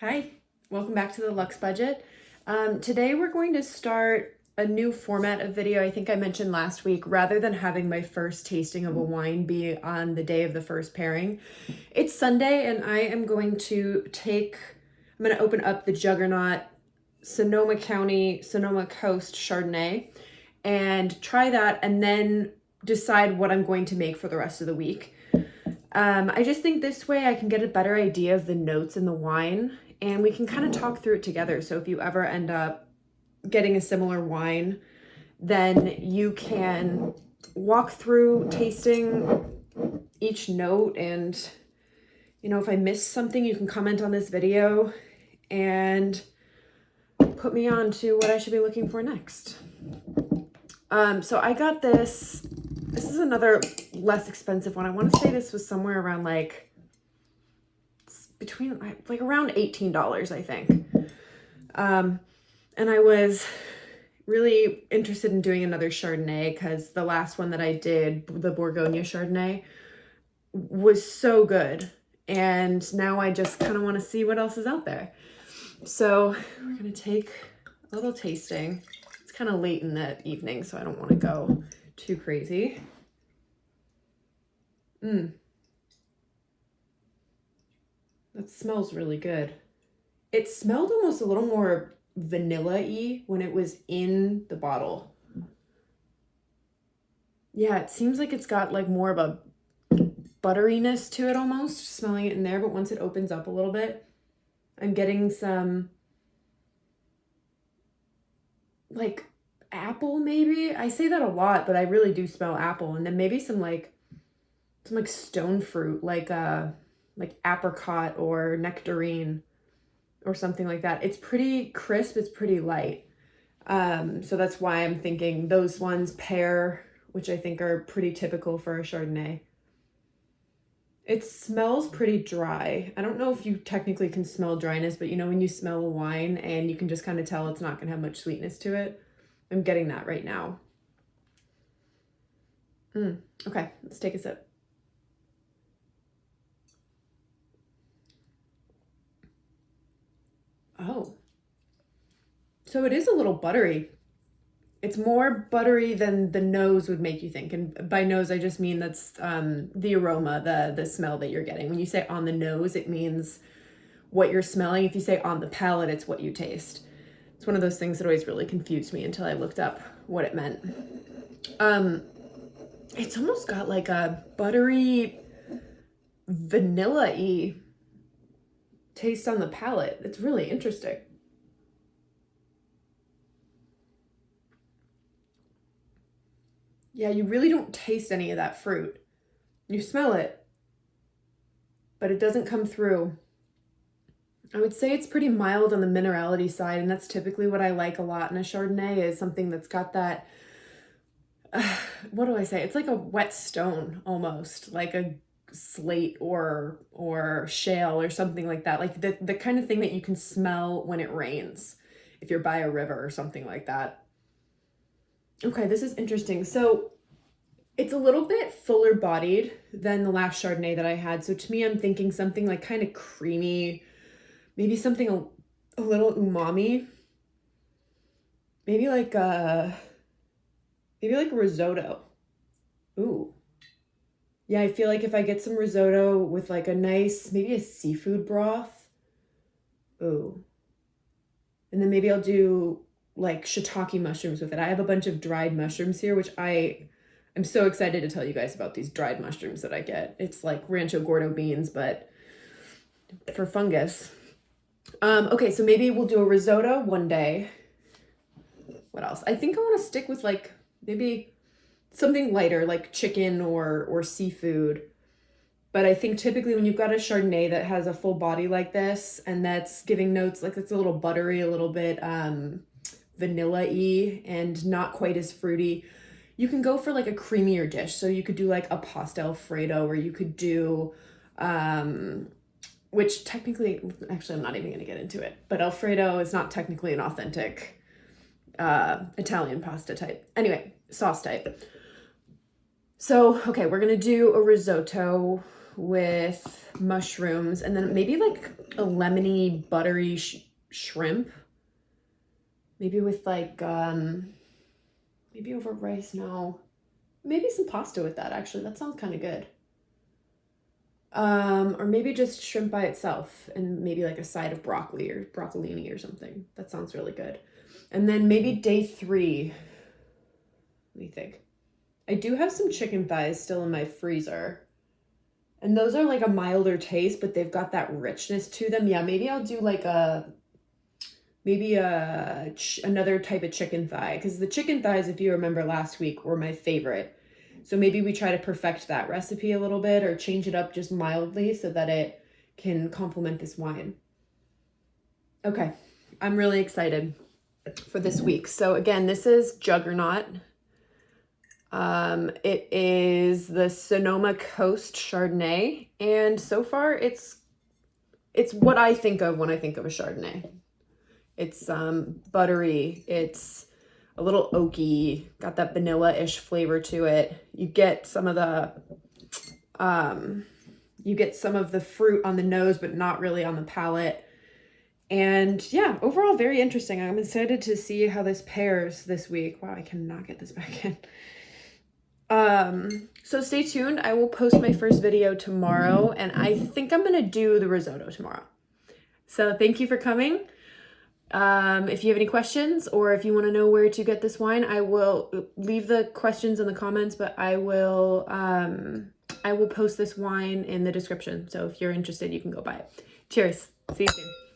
Hi, welcome back to the Luxe Budget. Today we're going to start a new format of video. I think I mentioned last week, rather than having my first tasting of a wine be on the day of the first pairing, it's Sunday and I am going to open up the Juggernaut Sonoma Coast Chardonnay and try that and then decide what I'm going to make for the rest of the week. I just think this way I can get a better idea of the notes in the wine and we can kind of talk through it together. So if you ever end up getting a similar wine, then you can walk through tasting each note, and if I miss something, you can comment on this video and put me on to what I should be looking for next. So I got this. This is another less expensive one. I want to say this was somewhere around around $18, I think. And I was really interested in doing another Chardonnay because the last one that I did, the Bourgogne Chardonnay, was so good. And now I just kind of want to see what else is out there. So we're going to take a little tasting. It's kind of late in the evening, so I don't want to go too crazy. That smells really good. It smelled almost a little more vanilla-y when it was in the bottle. Yeah, it seems like it's got like more of a butteriness to it almost, smelling it in there, but once it opens up a little bit, I'm getting some like apple maybe. I say that a lot, but I really do smell apple. And then maybe some stone fruit, like apricot or nectarine or something like that. It's pretty crisp, it's pretty light. So that's why I'm thinking those ones pair, which I think are pretty typical for a Chardonnay. It smells pretty dry. I don't know if you technically can smell dryness, but when you smell a wine and you can just kind of tell it's not going to have much sweetness to it. I'm getting that right now. Okay, let's take a sip. Oh, so it is a little buttery. It's more buttery than the nose would make you think. And by nose, I just mean that's the aroma, the smell that you're getting. When you say on the nose, it means what you're smelling. If you say on the palate, it's what you taste. It's one of those things that always really confused me until I looked up what it meant. It's almost got like a buttery, vanilla-y taste on the palate. It's really interesting. Yeah, you really don't taste any of that fruit. You smell it, but it doesn't come through. I would say it's pretty mild on the minerality side, and that's typically what I like a lot in a Chardonnay, is something that's got that, what do I say? It's like a wet stone almost, like a slate or shale or something like that. Like the kind of thing that you can smell when it rains, if you're by a river or something like that. Okay, this is interesting. So it's a little bit fuller bodied than the last Chardonnay that I had. So to me, I'm thinking something like kind of creamy, maybe something a little umami, maybe like risotto. Ooh. Yeah, I feel like if I get some risotto with like maybe a seafood broth. Ooh. And then maybe I'll do like shiitake mushrooms with it. I have a bunch of dried mushrooms here, which I'm so excited to tell you guys about these dried mushrooms that I get. It's like Rancho Gordo beans, but for fungus. Okay, so maybe we'll do a risotto one day. What else? I think I want to stick with like maybe something lighter, like chicken or seafood. But I think typically when you've got a Chardonnay that has a full body like this and that's giving notes like it's a little buttery, a little bit vanilla-y and not quite as fruity, you can go for like a creamier dish. So you could do like a pasta Alfredo, or you could do, which technically, actually I'm not even going to get into it, but Alfredo is not technically an authentic Italian pasta type. Anyway, sauce type. So, okay, we're going to do a risotto with mushrooms, and then maybe like a lemony, buttery shrimp. Maybe with like, maybe over rice, no. Maybe some pasta with that, actually. That sounds kind of good. Or maybe just shrimp by itself and maybe like a side of broccoli or broccolini or something. That sounds really good. And then maybe day 3. Let me think. I do have some chicken thighs still in my freezer. And those are like a milder taste, but they've got that richness to them. Yeah, maybe I'll do like another type of chicken thigh, because the chicken thighs, if you remember last week, were my favorite. So maybe we try to perfect that recipe a little bit or change it up just mildly so that it can complement this wine. Okay, I'm really excited for this week. So again, this is Juggernaut. It is the Sonoma Coast Chardonnay, and so far it's what I think of when I think of a Chardonnay. It's buttery, it's a little oaky, got that vanilla-ish flavor to it. You get some of the fruit on the nose, but not really on the palate. And yeah, overall very interesting. I'm excited to see how this pairs this week. Wow, I cannot get this back in. So stay tuned. I will post my first video tomorrow, and I think I'm gonna do the risotto tomorrow. So thank you for coming. If you have any questions or if you want to know where to get this wine, I will leave the questions in the comments, but I will post this wine in the description. So if you're interested, you can go buy it. Cheers. See you soon.